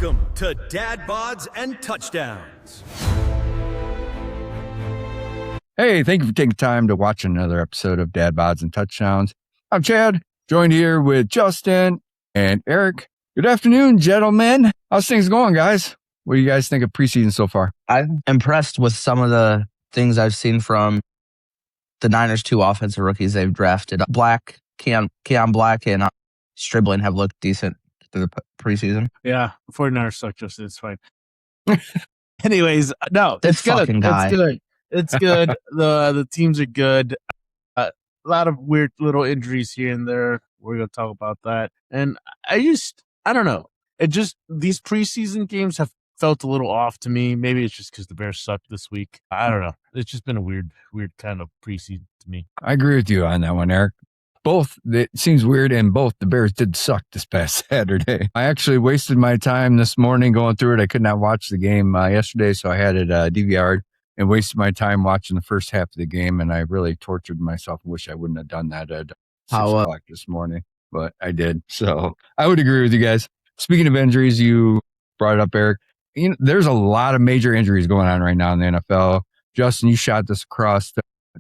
Welcome to Dad Bods and Touchdowns. Hey, thank you for taking time to watch another episode of Dad Bods and Touchdowns. I'm Chad, joined here with Justin and Eric. Good afternoon, gentlemen. How's things going, guys? What do you guys think of preseason so far? I'm impressed with some of the things I've seen from the Niners' two offensive rookies they've drafted. Keon Black and Stribling have looked decent through the preseason. Yeah, 49ers suck, Justin. It's fine. Anyways, no, This it's good. fucking guy. It's good. It's good. The teams are good. A lot of weird little injuries here and there. We're going to talk about that. And I don't know. These preseason games have felt a little off to me. Maybe it's just because the Bears sucked this week. I don't know. It's just been a weird kind of preseason to me. I agree with you on that one, Eric. It seems weird, and both the Bears did suck this past Saturday. I actually wasted my time this morning going through it. I could not watch the game yesterday, so I had it DVR'd and wasted my time watching the first half of the game, and I really tortured myself. I wish I wouldn't have done that at 6 o'clock this morning, but I did. So I would agree with you guys. Speaking of injuries, you brought it up, Eric. There's a lot of major injuries going on right now in the NFL. Justin, you shot this across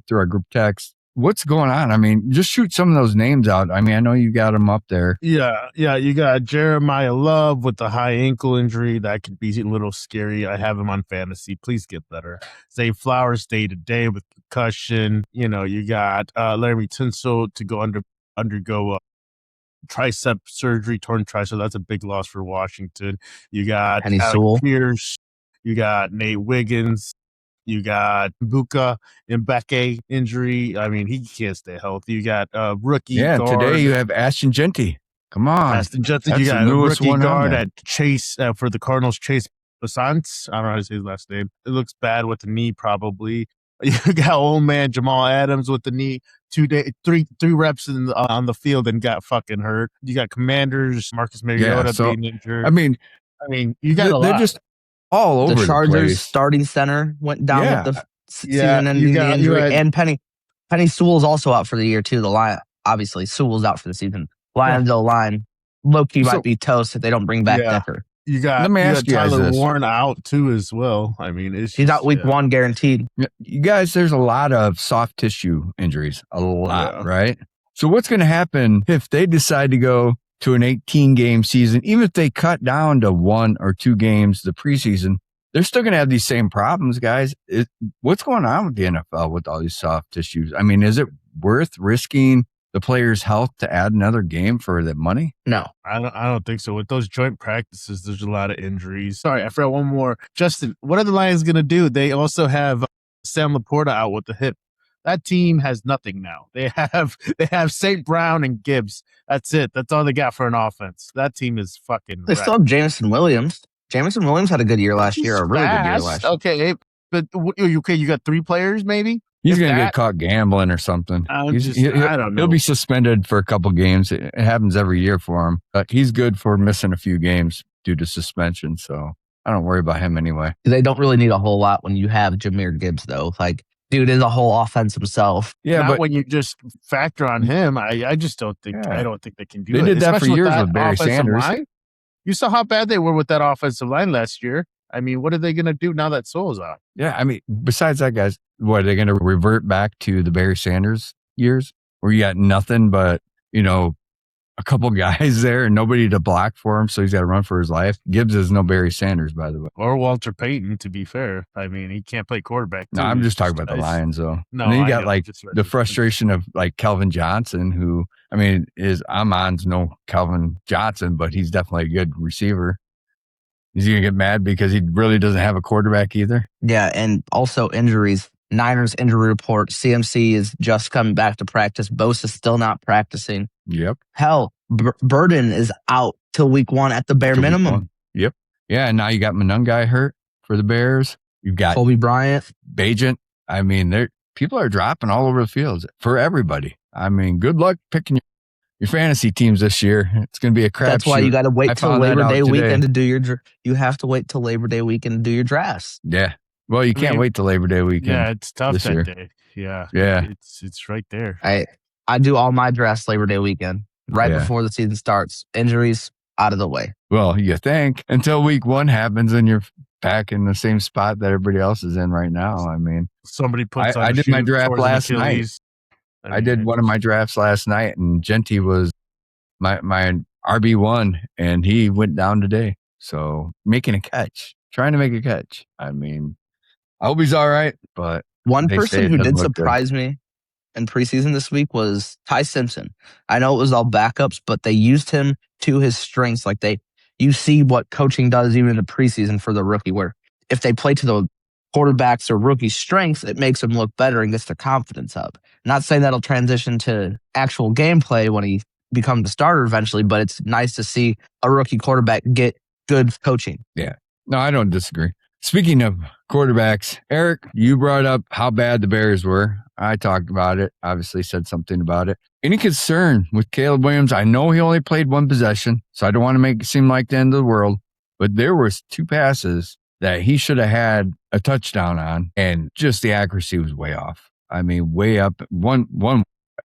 through our group text. What's going on? I mean, just shoot some of those names out. I mean, I know you got them up there. Yeah. You got Jeremiah Love with the high ankle injury. That could be a little scary. I have him on fantasy. Please get better. Zay Flowers day-to-day with concussion. You got Larry Tunsil to go undergo tricep surgery, torn tricep. That's a big loss for Washington. You got Penny Alec Sewell. Pierce. You got Nate Wiggins. You got Buka Mbeke injury. I mean, he can't stay healthy. You got rookie guard. Today you have Ashton Genty. Come on. Ashton Genty. You got a rookie guard at Chase for the Cardinals, Chase Basant. I don't know how to say his last name. It looks bad with the knee, probably. You got old man Jamal Adams with the knee. 3 reps on the field and got fucking hurt. You got Commanders, Marcus Mariota being injured. I mean, you got a lot. They're just all over the Chargers the place. Starting center went down with the season-ending injury. And Penny Sewell's also out for the year, too. The Lion, obviously, Sewell's out for the season. Lions line, low-key might be toast if they don't bring back Decker. You got Tyler Warren out, too, as well. I mean, he's out week 1 guaranteed. You guys, there's a lot of soft tissue injuries. A lot, right? So what's going to happen if they decide to go to an 18-game season? Even if they cut down to 1 or 2 games the preseason, they're still going to have these same problems, guys. What's going on with the NFL with all these soft tissues? I mean, is it worth risking the player's health to add another game for the money? No. I don't think so. With those joint practices, there's a lot of injuries. Sorry, I forgot one more. Justin, what are the Lions going to do? They also have Sam Laporta out with the hip. That team has nothing now. They have St. Brown and Gibbs. That's it. That's all they got for an offense. That team is fucking They still have Jameson Williams. Jameson Williams had a good year last year, a really good year last year. Okay, but you got 3 players maybe? He's going to get caught gambling or something. I don't know. He'll be suspended for a couple games. It happens every year for him. But he's good for missing a few games due to suspension, so I don't worry about him anyway. They don't really need a whole lot when you have Jahmyr Gibbs, though. Like, dude is a whole offense himself. Yeah, but when you just factor on him, I just don't think I don't think they can do it. They did that for years with Barry Sanders. Line. You saw how bad they were with that offensive line last year. I mean, what are they going to do now that Sewell's out? Yeah, I mean, besides that, guys, what are they going to revert back to the Barry Sanders years where you got nothing but, a couple guys there and nobody to block for him, so he's got to run for his life? Gibbs is no Barry Sanders, by the way. Or Walter Payton, to be fair. I mean, he can't play quarterback. No, I'm just talking about the Lions, though. No, and then you got the frustration of Kelvin Johnson, who, I mean, Amon's no Kelvin Johnson, but he's definitely a good receiver. Is he going to get mad because he really doesn't have a quarterback either? Yeah, and also injuries. Niners injury report. CMC is just coming back to practice. Bosa's still not practicing. Yep. Hell, Burden is out till week 1 at the bare minimum. Yep. Yeah, and now you got Monungai hurt for the Bears. You've got Kobe Bryant. Bajent. I mean, people are dropping all over the fields for everybody. I mean, good luck picking your fantasy teams this year. It's going to be a crap. That's why you got to wait till Labor Day weekend to do your. You have to wait till Labor Day weekend to do your drafts. Yeah. Well, you can't wait till Labor Day weekend. Yeah, it's tough that year. day. Yeah. It's right there. I do all my drafts Labor Day weekend, right before the season starts. Injuries, out of the way. Well, you think until week 1 happens and you're back in the same spot that everybody else is in right now. I mean, Somebody puts on I a did shoe, my draft tores an last night. Achilles. I did one of my drafts last night, and Genty was my RB1, and he went down today. So trying to make a catch. I mean, I hope he's all right, but One they say person it who doesn't did look good. surprise me in preseason this week was Ty Simpson. I know it was all backups, but they used him to his strengths. Like you see what coaching does even in the preseason for the rookie, where if they play to the quarterbacks or rookie strengths, it makes them look better and gets their confidence up. Not saying that'll transition to actual gameplay when he becomes a starter eventually, but it's nice to see a rookie quarterback get good coaching. Yeah. No, I don't disagree. Speaking of quarterbacks, Eric, you brought up how bad the Bears were. I talked about it, obviously said something about it. Any concern with Caleb Williams? I know he only played one possession, so I don't want to make it seem like the end of the world, but there was 2 passes that he should have had a touchdown on, and just the accuracy was way off. I mean, way up. One,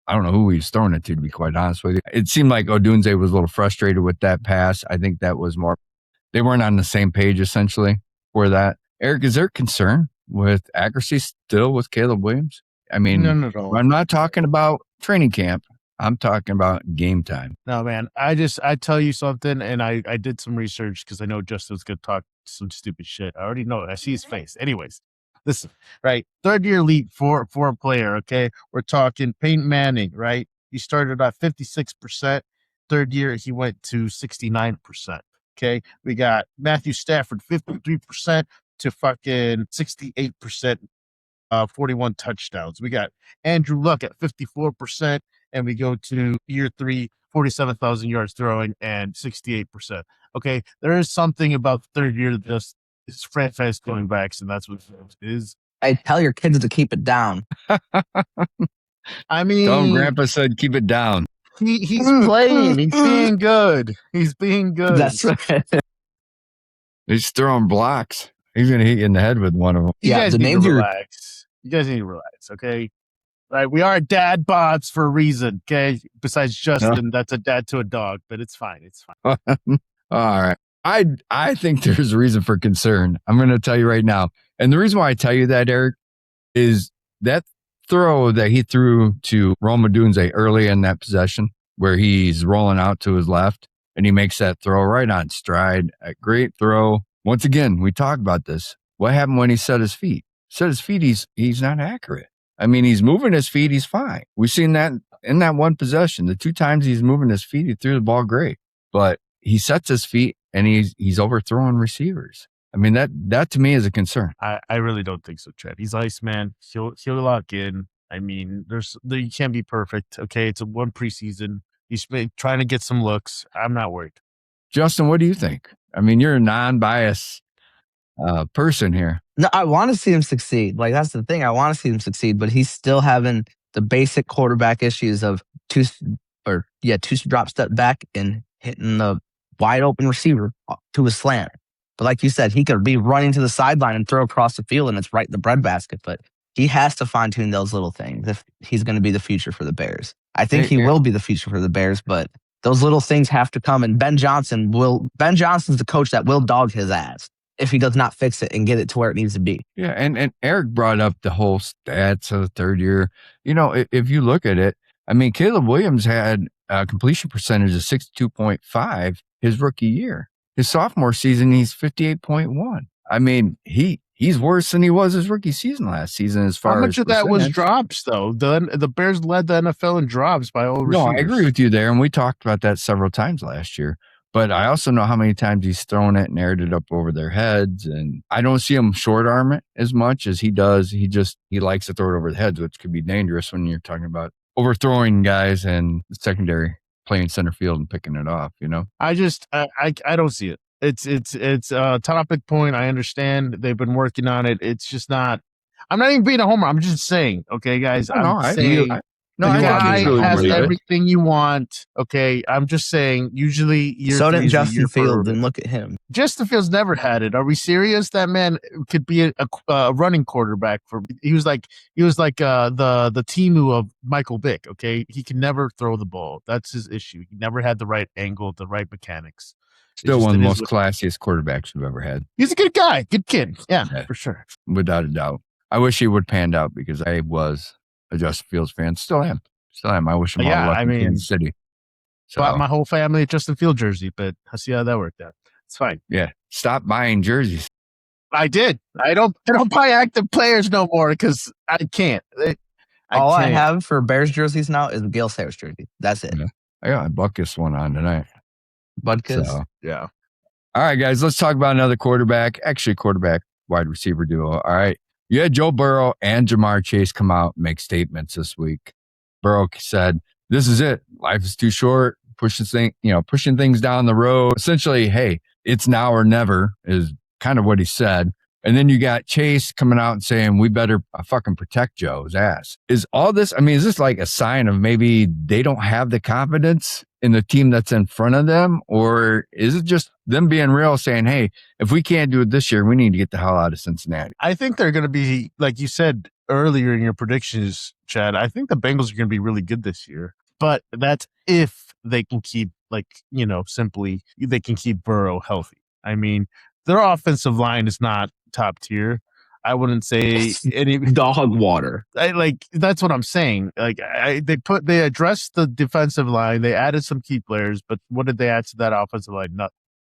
I don't know who he was throwing it to be quite honest with you. It seemed like Odunze was a little frustrated with that pass. I think that was more, they weren't on the same page essentially for that. Eric, is there concern with accuracy still with Caleb Williams? I mean, No. I'm not talking about training camp. I'm talking about game time. No, man. I tell you something, and I did some research because I know Justin's going to talk some stupid shit. I already know it. I see his face. Anyways, listen, right? 3rd year leap for a player, okay? We're talking Peyton Manning, right? He started at 56%. 3rd year, he went to 69%, okay? We got Matthew Stafford, 53% to fucking 68%. 41 touchdowns. We got Andrew Luck at 54%, and we go to year 3, 47,000 yards throwing and 68%. Okay, there is something about the 3rd year that just is franchise going backs, and that's what it is. I tell your kids to keep it down. I mean, Tell him Grandpa said keep it down. He's playing. He's being good. He's being good. That's right. He's throwing blocks. He's going to hit you in the head with one of them. You Yeah, guys the need names to are- relax. You guys need to relax, okay? Right, we are dad bods for a reason, okay? Besides Justin, that's a dad to a dog, but it's fine. It's fine. All right. I think there's a reason for concern. I'm going to tell you right now. And the reason why I tell you that, Eric, is that throw that he threw to Rome Odunze early in that possession where he's rolling out to his left and he makes that throw right on stride. A great throw. Once again, we talked about this. What happened when he set his feet? Set his feet, he's not accurate. I mean, he's moving his feet, he's fine. We've seen that in that one possession. The 2 times he's moving his feet, he threw the ball great. But he sets his feet and he's overthrowing receivers. I mean, that to me is a concern. I really don't think so, Chad. He's Iceman. He'll lock in. I mean, you can't be perfect. Okay, it's a one preseason. He's trying to get some looks. I'm not worried. Justin, what do you think? I mean, you're a non-biased person here. No, I want to see him succeed. Like, that's the thing. I want to see him succeed, but he's still having the basic quarterback issues of two drop step back and hitting the wide open receiver to a slant. But like you said, he could be running to the sideline and throw across the field and it's right in the breadbasket. But he has to fine tune those little things if he's going to be the future for the Bears. I think he will be the future for the Bears, but those little things have to come. And Ben Johnson's the coach that will dog his ass if he does not fix it and get it to where it needs to be. Yeah, and Eric brought up the whole stats of the 3rd year. You know, if you look at it, I mean, Caleb Williams had a completion percentage of 62.5 his rookie year. His sophomore season, he's 58.1. I mean, he's worse than he was his rookie season last season as far as how much of that was drops, though? The Bears led the NFL in drops by all receivers. No, I agree with you there, and we talked about that several times last year. But I also know how many times he's thrown it and aired it up over their heads, and I don't see him short arm it as much as he does. He likes to throw it over the heads, which could be dangerous when you're talking about overthrowing guys and the secondary playing center field and picking it off. You know, I don't see it. It's a topic point. I understand they've been working on it. It's just not. I'm not even being a homer. I'm just saying, okay, guys. No, the I guy absolutely has believe it. everything you want. Okay, I'm just saying. Usually, year So three didn't is a Justin year Fields, for and look at him. Justin Fields never had it. Are we serious? That man could be a running quarterback for. He was like the Timu of Michael Vick. Okay, he can never throw the ball. That's his issue. He never had the right angle, the right mechanics. Still one of the It is most what- classiest quarterbacks we've ever had, He's a good guy, good kid. Yeah, Yeah. for sure. without a doubt. I wish he would panned out because I was a Justin Fields fan. Still am. I wish him all the Yeah, luck I in mean, Kansas City. bought So my whole family a Justin Field jersey, but I see how that worked out. It's fine. yeah, stop buying jerseys. I did. I don't buy active players no more because I can't. All I can't. have for Bears jerseys now is the Gale Sayers jersey. That's it. Yeah. I got a Buckus one on tonight. Budkus. So Yeah. all right, guys, let's talk about another quarterback. Actually, quarterback wide receiver duo. All right. You had Joe Burrow and Jamar Chase come out and make statements this week. Burrow said, "This is it. Life is too short. Pushing things down the road. Essentially, hey, it's now or never," is kind of what he said. And then you got Chase coming out and saying, "We better fucking protect Joe's ass." Is all this, is this like a sign of maybe they don't have the confidence in the team that's in front of them? Or is it just them being real saying, hey, if we can't do it this year, we need to get the hell out of Cincinnati? I think they're going to be, like you said earlier in your predictions, Chad, I think the Bengals are going to be really good this year. But that's if they can keep, simply, they can keep Burrow healthy. I mean, their offensive line is not top tier. I wouldn't say any Dog water. that's what I'm saying. They addressed the defensive line. They added some key players, but what did they add to that offensive line? Nothing.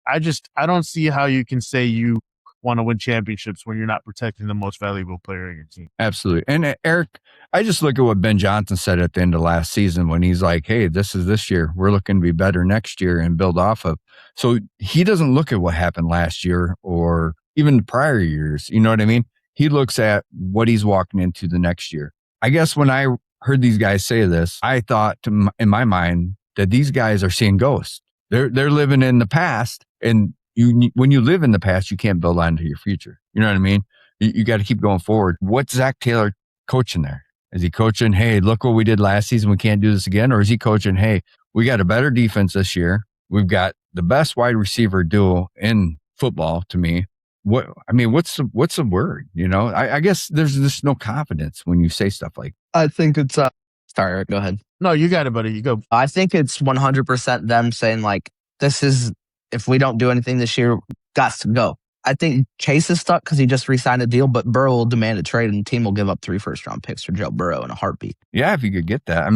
I don't see how you can say you want to win championships when you're not protecting the most valuable player in your team. Absolutely. And Eric, I just look at what Ben Johnson said at the end of last season when he's like, hey, this is this year. We're looking to be better next year and build off of. So he doesn't look at what happened last year or even the prior years. You know what I mean? He looks at what he's walking into the next year. I guess when I heard these guys say this, I thought in my mind that these guys are seeing ghosts. They're living in the past, and when you live in the past, you can't build on to your future. You know what I mean? You got to keep going forward. What's Zach Taylor coaching there? Is he coaching, hey, look what we did last season, we can't do this again? Or is he coaching, hey, we got a better defense this year. We've got the best wide receiver duo in football to me. What's the word? I guess there's just no confidence when you say stuff like I think it's sorry, Eric, go ahead. No, you got it, buddy. You go. I think it's 100% them saying like, this is, if we don't do anything this year, got to go. I think Chase is stuck because he just re-signed a deal, but Burrow will demand a trade and the team will give up 3 first-round picks for Joe Burrow in a heartbeat. Yeah, if you could get that.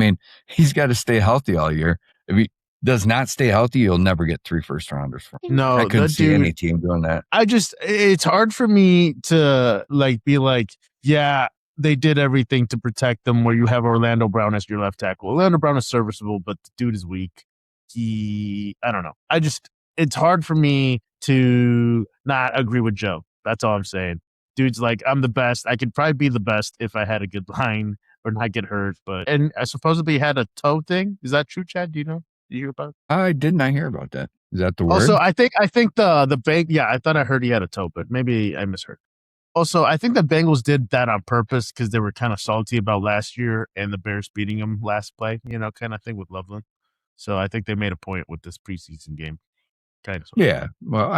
He's got to stay healthy all year. If he does not stay healthy, you'll never get 3 first-rounders from him. No, I couldn't see any team doing that. It's hard for me to be like, yeah, they did everything to protect them where you have Orlando Brown as your left tackle. Orlando Brown is serviceable, but the dude is weak. I don't know. It's hard for me to not agree with Joe. That's all I'm saying. Dude's like, I'm the best. I could probably be the best if I had a good line or not get hurt. And I supposedly had a toe thing. Is that true, Chad? Do you know? Did you hear about it? I did not hear about that. Is that the word? Also, I think the bank. Yeah, I thought I heard he had a toe, but maybe I misheard. Also, I think the Bengals did that on purpose because they were kind of salty about last year and the Bears beating them last play, kind of thing with Loveland. So I think they made a point with this preseason game. Kind of. Yeah. Well,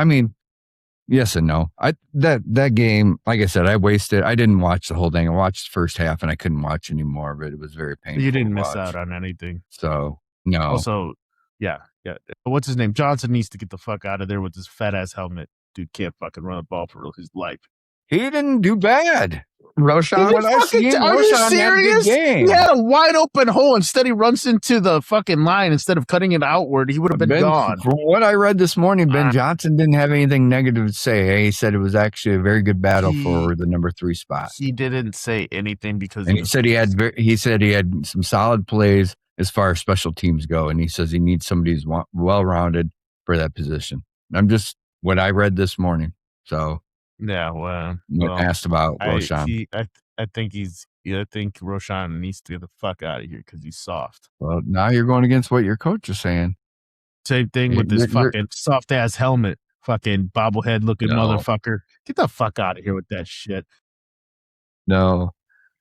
yes and no. That game, like I said, I didn't watch the whole thing. I watched the first half and I couldn't watch any more of it. It was very painful. You didn't miss out on anything. So no. Also, yeah. What's his name? Johnson needs to get the fuck out of there with his fat ass helmet. Dude can't fucking run a ball for his life. He didn't do bad. Roshan? Are you serious? He had a wide open hole. Instead, he runs into the fucking line. Instead of cutting it outward, he would have been gone. From what I read this morning, Ben Johnson didn't have anything negative to say. He said it was actually a very good battle for the number 3 spot. He didn't say anything because he said he had some solid plays as far as special teams go, and he says he needs somebody who's well-rounded for that position. I'm just what I read this morning. So. Yeah, well, asked about Roshan. I think Roshan needs to get the fuck out of here because he's soft. Well, now you're going against what your coach is saying. Same thing with this fucking soft ass helmet, fucking bobblehead looking motherfucker. Get the fuck out of here with that shit. No,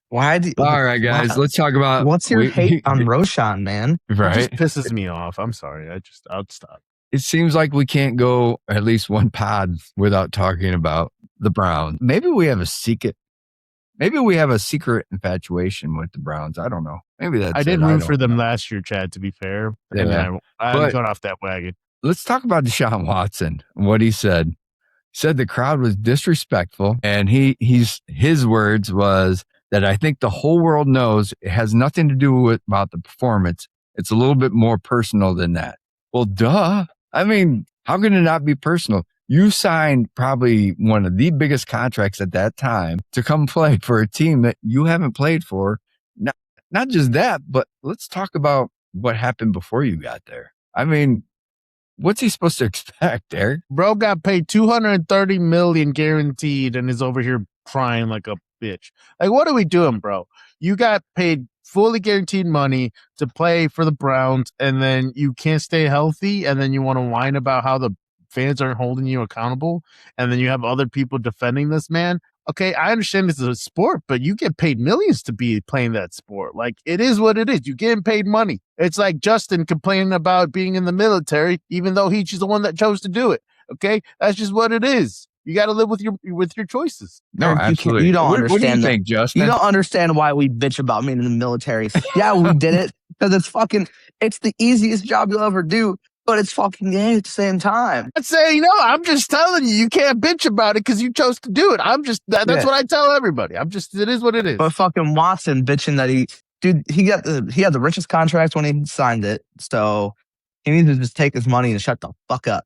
Why do All right, guys, let's talk about what's your hate on Roshan, man? It right. just pisses me off. I'm sorry. I'll stop. It seems like we can't go at least one pod without talking about the Browns. Maybe we have a secret infatuation with the Browns. I don't know. Maybe that's I did root for them last year, Chad, to be fair. Yeah. And I got off that wagon. Let's talk about Deshaun Watson and what he said. He said the crowd was disrespectful, and his words was that I think the whole world knows it has nothing to do about the performance. It's a little bit more personal than that. Well, duh. I mean, how can it not be personal? You signed probably one of the biggest contracts at that time to come play for a team that you haven't played for. Not just that, but let's talk about what happened before you got there. I mean, what's he supposed to expect, Eric? Bro got paid $230 million guaranteed and is over here crying like a bitch. Like, what are we doing, bro? You got paid fully guaranteed money to play for the Browns, and then you can't stay healthy, and then you want to whine about how the fans aren't holding you accountable, and then you have other people defending this man. Okay, I understand this is a sport, but you get paid millions to be playing that sport. Like, it is what it is. You're getting paid money. It's like Justin complaining about being in the military, even though he's the one that chose to do it. Okay, that's just what it is. You got to live with your choices. No, Eric, absolutely. You don't understand. What do you think, Justin? You don't understand why we bitch about being in the military. Yeah, we did it because it's the easiest job you'll ever do, but it's fucking gay at the same time. I'm saying, no, I'm just telling you can't bitch about it because you chose to do it. That's what I tell everybody. It is what it is. But fucking Watson bitching that he had the richest contract when he signed it, so he needs to just take his money and shut the fuck up.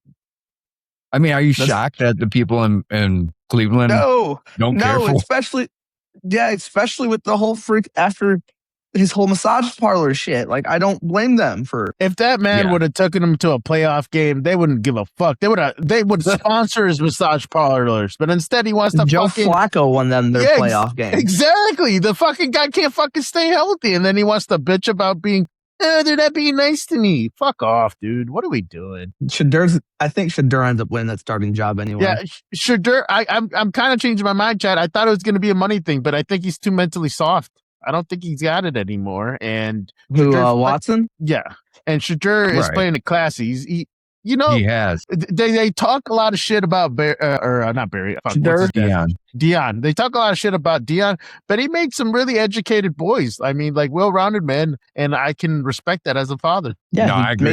I mean, are you shocked that the people in Cleveland don't care for? especially with the whole freak after his whole massage parlor shit. Like, I don't blame them for. If that man would have taken him to a playoff game, they wouldn't give a fuck. They would sponsor his massage parlors, but instead he wants to Joe Flacco won them their playoff game. Exactly. The fucking guy can't fucking stay healthy, and then he wants to bitch about being. They're not being nice to me. Fuck off, dude. What are we doing? I think Shadur ends up winning that starting job anyway. Yeah, Shadur. I'm kind of changing my mind, Chad. I thought it was going to be a money thing, but I think he's too mentally soft. I don't think he's got it anymore. And Watson? Yeah, and Shadur is playing it classy. He has. They talk a lot of shit about not Barry. Dion. They talk a lot of shit about Dion, but he made some really educated boys. I mean, like well-rounded men, and I can respect that as a father. Yeah, I agree.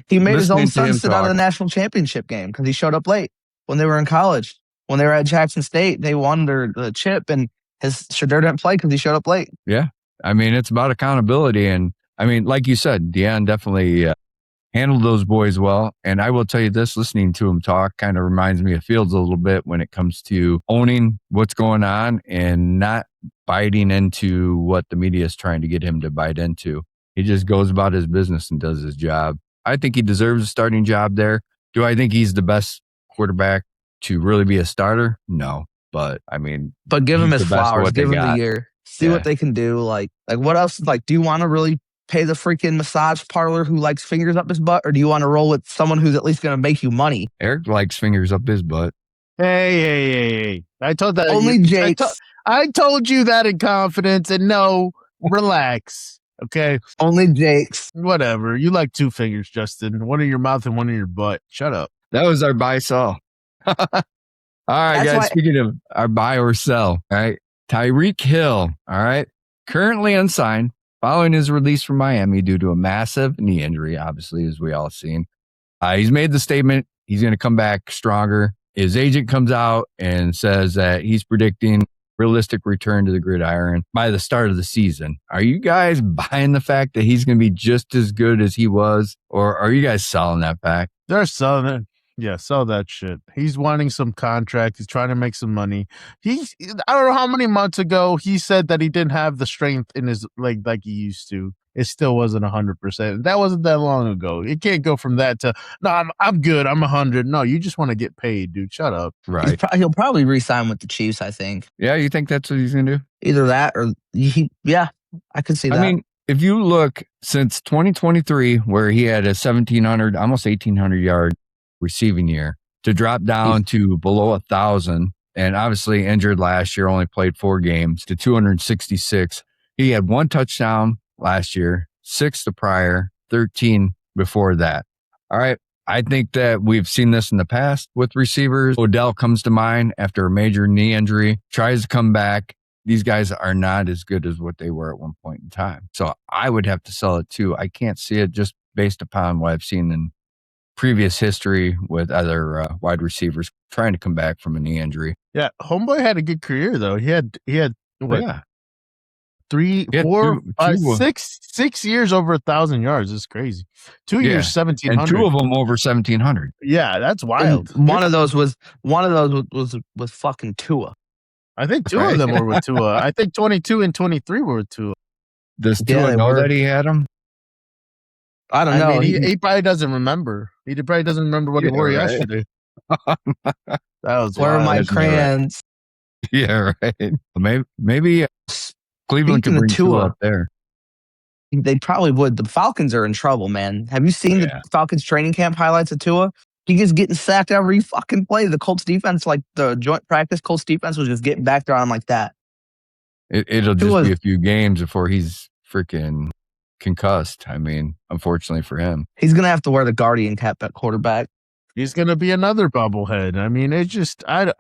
He made his own son sit out of the national championship game because he showed up late when they were in college. When they were at Jackson State, they won the chip, and Shadur didn't play because he showed up late. Yeah, I mean, it's about accountability, and I mean, like you said, Dion definitely handled those boys well. And I will tell you this, listening to him talk kind of reminds me of Fields a little bit when it comes to owning what's going on and not biting into what the media is trying to get him to bite into. He just goes about his business and does his job. I think he deserves a starting job there. Do I think he's the best quarterback to really be a starter? No. But I mean, give him his flowers, give him the year, see what they can do. Like what else? Like, do you want to really pay the freaking massage parlor who likes fingers up his butt, or do you want to roll with someone who's at least going to make you money? Eric likes fingers up his butt. Hey. I told that. Only Jake. I told you that in confidence, and no, relax. Okay. Only Jake's. Whatever. You like two fingers, Justin. One in your mouth and one in your butt. Shut up. That was our buy sell. All right, guys. Speaking of our buy or sell, all right. Tyreek Hill, all right. Currently unsigned. Following his release from Miami due to a massive knee injury, obviously, as we all seen. He's made the statement he's going to come back stronger. His agent comes out and says that he's predicting realistic return to the gridiron by the start of the season. Are you guys buying the fact that he's going to be just as good as he was, or are you guys selling that fact? They're selling it. Yeah, sell that shit. He's wanting some contract. He's trying to make some money. I don't know how many months ago he said that he didn't have the strength in his leg like he used to. It still wasn't 100%. That wasn't that long ago. It can't go from that to, no, I'm good. I'm 100. No, you just want to get paid, dude. Shut up. Right. He'll probably re-sign with the Chiefs, I think. Yeah, you think that's what he's going to do? Either that or I could see that. I mean, if you look since 2023, where he had a 1,700, almost 1,800 yard receiving year, to drop down to below 1,000 and obviously injured last year, only played 4 games to 266. He had 1 touchdown last year, 6 the prior, 13 before that. All right. I think that we've seen this in the past with receivers. Odell comes to mind after a major knee injury, tries to come back. These guys are not as good as what they were at one point in time. So I would have to sell it too. I can't see it just based upon what I've seen in previous history with other wide receivers trying to come back from a knee injury. Yeah, homeboy had a good career though. He had what? Yeah. 3, Yeah, 4, two- 5, two- 6 years over 1,000 yards. It's crazy. 2 years, And 1,700. 2 of them over 1,700. Yeah, that's wild. And one of those was fucking Tua. I think 2 Right. of them were with Tua. I think 22 and 23 were with Tua. Does Yeah, Tua they know were. that he had him? I don't I know. mean, he probably doesn't remember. He probably doesn't remember what he Yeah, wore right. yesterday. That was Where are wild. my Isn't that right? crayons? Yeah, right. Maybe Cleveland could Speaking of bring Tua Tua, up there. They probably would. The Falcons are in trouble, man. Have you seen Yeah. the Falcons training camp highlights of Tua? He just getting sacked every fucking play. The Colts defense, like the joint practice, Colts defense was just getting back there on him like that. It'll just Tua's- be a few games before he's freaking concussed. I mean, unfortunately for him. He's gonna have to wear the guardian cap at quarterback. He's gonna be another bobblehead. I mean, it's just I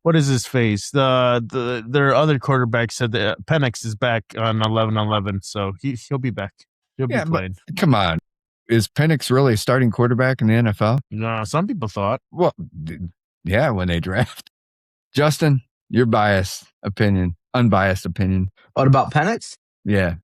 what is his face? Their other quarterback said that Penix is back on 11-11, so he'll be back. He'll Yeah, be but- playing. Come on. Is Penix really a starting quarterback in the NFL? No, some people thought. Well, yeah, when they draft. Justin, your unbiased opinion. What about Penix? Yeah.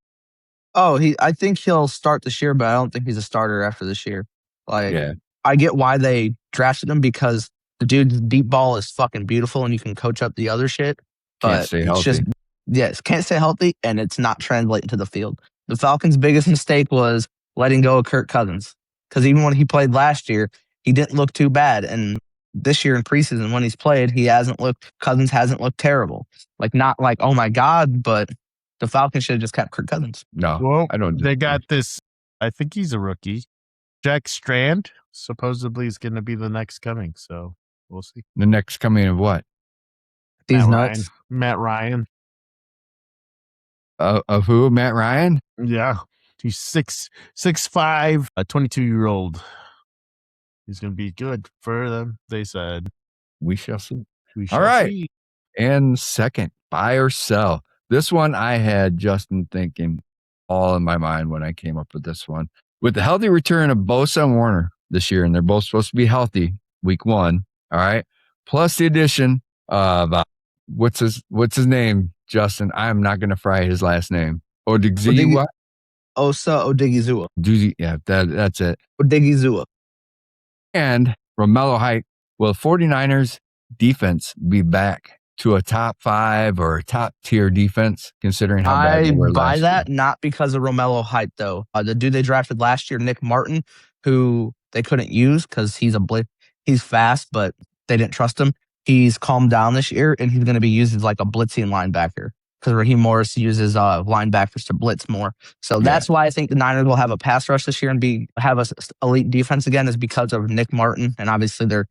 Oh, I think he'll start this year, but I don't think he's a starter after this year. Like, Yeah. I get why they drafted him because the dude's deep ball is fucking beautiful and you can coach up the other shit. Can't But stay it's healthy. just, yes, can't stay healthy and it's not translating to the field. The Falcons' biggest mistake was letting go of Kirk Cousins because even when he played last year, he didn't look too bad. And this year in preseason, when he's played, Cousins hasn't looked terrible. Like, not like, oh my God, but the Falcons should have just kept Kirk Cousins. No, Well, I don't. they got this. I think he's a rookie. Jack Strand supposedly is going to be the next coming, so we'll see. The next coming of what? These Matt nuts. Matt Ryan. Of who? Matt Ryan? Yeah, he's 6'5", a 22-year-old. He's going to be good for them. They said. We shall see. We shall right. see. And second, buy or sell. This one I had Justin thinking all in my mind when I came up with this one. With the healthy return of Bosa and Warner this year, and they're both supposed to be healthy week 1, all right? Plus the addition of, what's his name, Justin? I'm not going to fry his last name. Odigizua? Osa Odigizua. Yeah, that's it. Odigizua. And Romello Height. Will 49ers defense be back to a top 5 or top tier defense, considering how bad I they were buy last that, year? not because of Romello hype, though. The dude they drafted last year, Nick Martin, who they couldn't use because he's fast, but they didn't trust him. He's calmed down this year, and he's going to be used as like a blitzing linebacker because Raheem Morris uses linebackers to blitz more. So that's why I think the Niners will have a pass rush this year and have a elite defense again, is because of Nick Martin, and obviously their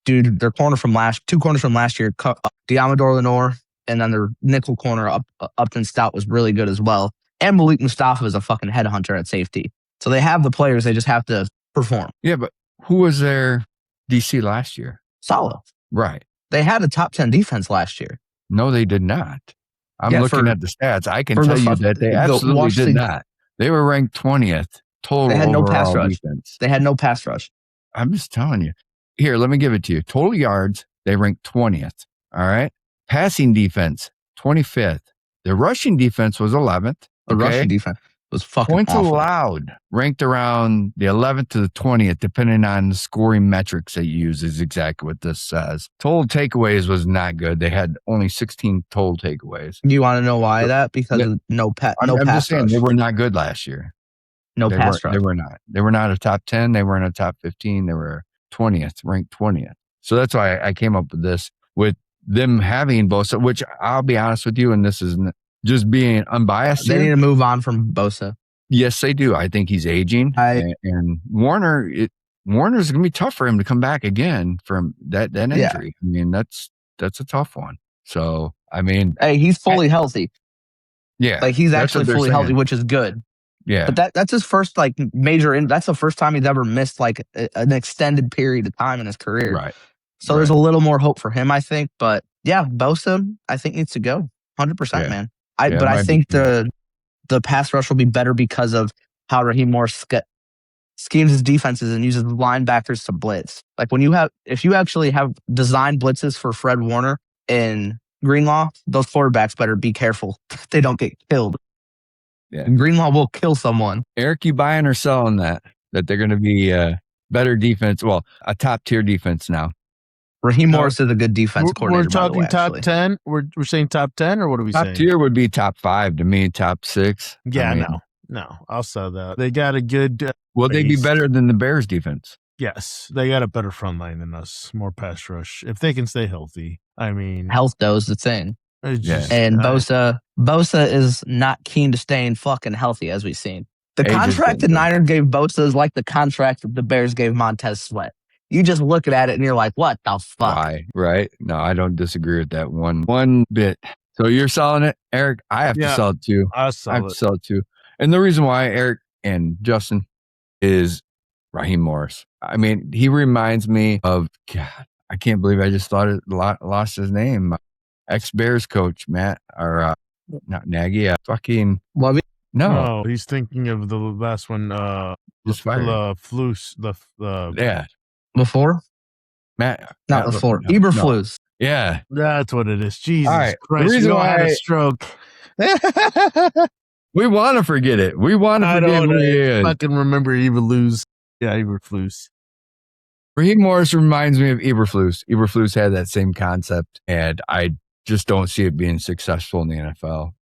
two corners from last year, Diamador Lenore, and then their nickel corner Upton Stout was really good as well. And Malik Mustafa is a fucking headhunter at safety. So they have the players, they just have to perform. Yeah, but who was their DC last year? Solid. Right. They had a top 10 defense last year. No, they did not. I'm Yeah, looking for- at the stats. I can for the tell you fuck- that they the absolutely did Washington- not. They were ranked 20th total They had no pass overall rush. defense. They had no pass rush. I'm just telling you. Here, let me give it to you. Total yards, they ranked 20th. All right. Passing defense, 25th. The rushing defense was 11th. The rushing defense was fucking Points awful. allowed ranked around the 11th to the 20th, depending on the scoring metrics that you use, is exactly what this says. Total takeaways was not good. They had only 16 total takeaways. Do you want to know why that? Because of no I'm pass just saying rush. they were not good last year. No They pass were, rush. They were not. They were not a top 10. They weren't a top 15. They were 20th, ranked 20th. So that's why I came up with this, with them having Bosa, which I'll be honest with you, and this is just being unbiased They here. need to move on from Bosa. Yes, they do. I think he's aging. And Warner's going to be tough for him to come back again from that injury. Yeah. I mean, that's a tough one. So, I mean, Hey, he's fully healthy. yeah. Like he's that's actually what they're fully healthy, saying. which is good. Yeah. But that's his first like major. That's the first time he's ever missed like an extended period of time in his career. Right. So there's a little more hope for him, I think. But yeah, Bosa, I think needs to go 100%, man. But I think the pass rush will be better because of how Raheem Morris schemes his defenses and uses linebackers to blitz. Like if you actually have designed blitzes for Fred Warner and Greenlaw, those quarterbacks better be careful they don't get killed. Yeah. Greenlaw will kill someone. Eric, you buying or selling that they're going to be better defense? Well, a top tier defense now. Raheem Morris is a good defense coordinator. We're talking by the way, top 10. We're saying top 10, or what are we saying? Top tier would be top 5 to me. Top 6. Yeah, no, I'll sell that. They got a good. Will they be better than the Bears defense? Yes, they got a better front line than us. More pass rush if they can stay healthy. I mean, health though is the thing. Yeah. And Bosa is not keen to staying fucking healthy, as we've seen. The contract the Niners gave Bosa is like the contract the Bears gave Montez Sweat. You just look at it and you're like, what the fuck? Why? Right? No, I don't disagree with that one bit. So you're selling it, Eric? I have to sell it too. I have to sell it too. And the reason why, Eric and Justin, is Raheem Morris. I mean, he reminds me of, God, I can't believe I just thought lost his name. Ex-Bears coach, Matt, or not Nagy, fucking Lovey? No, he's thinking of the last one. Just fired. Flus. Yeah. Before? Matt. Not before. Eberflus. Yeah. That's what it is. Jesus The Christ. reason we all why had a stroke. We want to forget it. We want to forget who he is. I can remember Eberflus. Yeah, Eberflus. Raheem Morris reminds me of Eberflus. Eberflus had that same concept, and I just don't see it being successful in the NFL.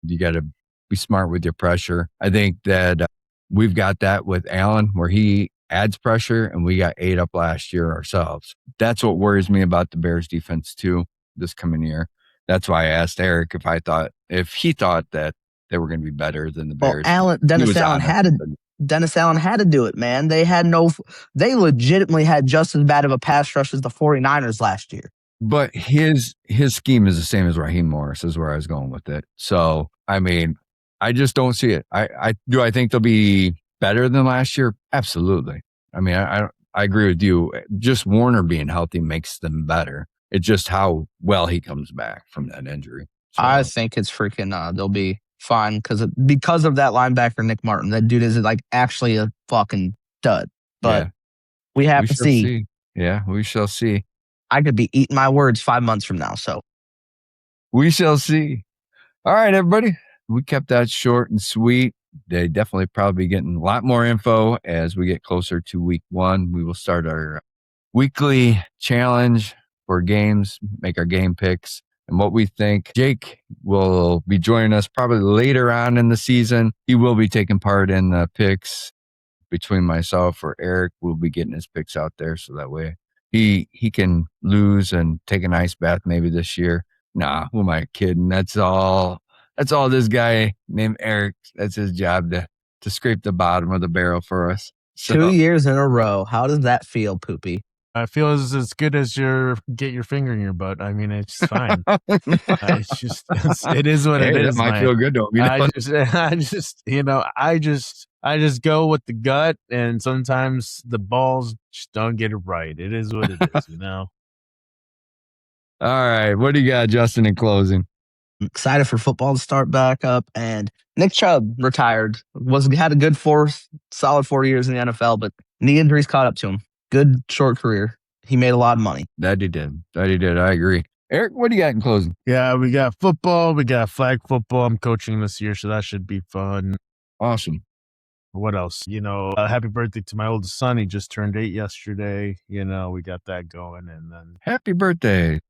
You got to be smart with your pressure. I think that we've got that with Allen, where he adds pressure, and we got 8 up last year ourselves. That's what worries me about the Bears defense too this coming year. That's why I asked Eric if he thought that they were going to be better than the Bears. Dennis Allen had to do it, man. They legitimately had just as bad of a pass rush as the 49ers last year. But his scheme is the same as Raheem Morris, is where I was going with it. So, I mean, I just don't see it. I think they'll be better than last year? Absolutely. I mean, I agree with you. Just Warner being healthy makes them better. It's just how well he comes back from that injury. So, I think it's freaking, they'll be fine because of that linebacker, Nick Martin. That dude is like actually a fucking stud. But we have to see. Yeah, we shall see. I could be eating my words 5 months from now. So we shall see. All right, everybody. We kept that short and sweet. They definitely probably getting a lot more info as we get closer to week 1. We will start our weekly challenge for games, make our game picks and what we think. Jake will be joining us probably later on in the season. He will be taking part in the picks between myself or Eric. We'll be getting his picks out there so that way he can lose and take an ice bath maybe this year. Nah, who am I kidding? That's all this guy named Eric. That's his job to scrape the bottom of the barrel for us. So, 2 years in a row. How does that feel, Poopy? I feel as good as get your finger in your butt. I mean, it's fine. It is what it is. That might feel good, don't you? I just go with the gut, and sometimes the balls just don't get it right. It is what it is, you know. All right, what do you got, Justin, in closing? I'm excited for football to start back up, and Nick Chubb retired. Had a good solid 4 years in the NFL, but knee injuries caught up to him. Good short career. He made a lot of money. That he did. I agree. Eric, what do you got in closing? Yeah, we got football. We got flag football. I'm coaching this year, so that should be fun. Awesome. What else? Happy birthday to my oldest son. He just turned 8 yesterday. We got that going. And then happy birthday.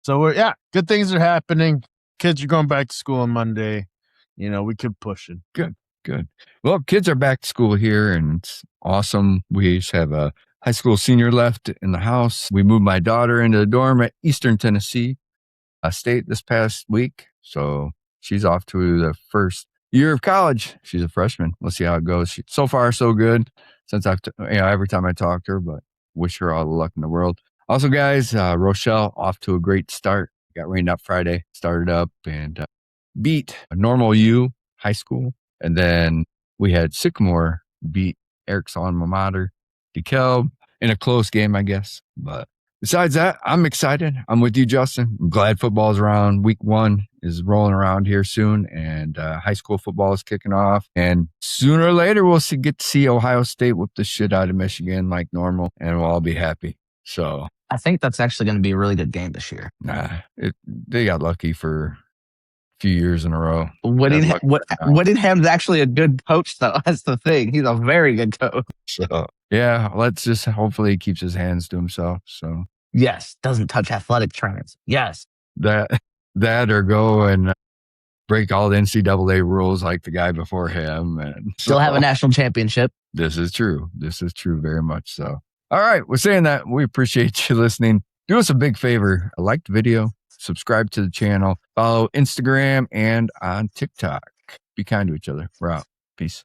So good things are happening. Kids are going back to school on Monday. We keep pushing. Good. Well, kids are back to school here, and it's awesome. We just have a high school senior left in the house. We moved my daughter into the dorm at Eastern Tennessee State this past week. So she's off to the first year of college. She's a freshman. We'll see how it goes. So far, so good. Since every time I talk to her, but wish her all the luck in the world. Also, guys, Rochelle off to a great start. Got rained out Friday, started up and beat a normal U high school. And then we had Sycamore beat Erick's alma mater, DeKalb, in a close game, I guess. But besides that, I'm excited. I'm with you, Justin. I'm glad football's around. Week 1 is rolling around here soon, and high school football is kicking off. And sooner or later, we'll get to see Ohio State whip the shit out of Michigan like normal, and we'll all be happy. So I think that's actually going to be a really good game this year. They got lucky for a few years in a row. Whittingham's actually a good coach, though. That's the thing. He's a very good coach. So yeah, let's just hopefully he keeps his hands to himself. So yes, doesn't touch athletic trainers. Yes, that or go and break all the NCAA rules like the guy before him, and still have a national championship. This is true. This is true, very much so. All right, we're saying that. We appreciate you listening. Do us a big favor. Like the video, subscribe to the channel, follow Instagram and on TikTok. Be kind to each other. We're out. Peace.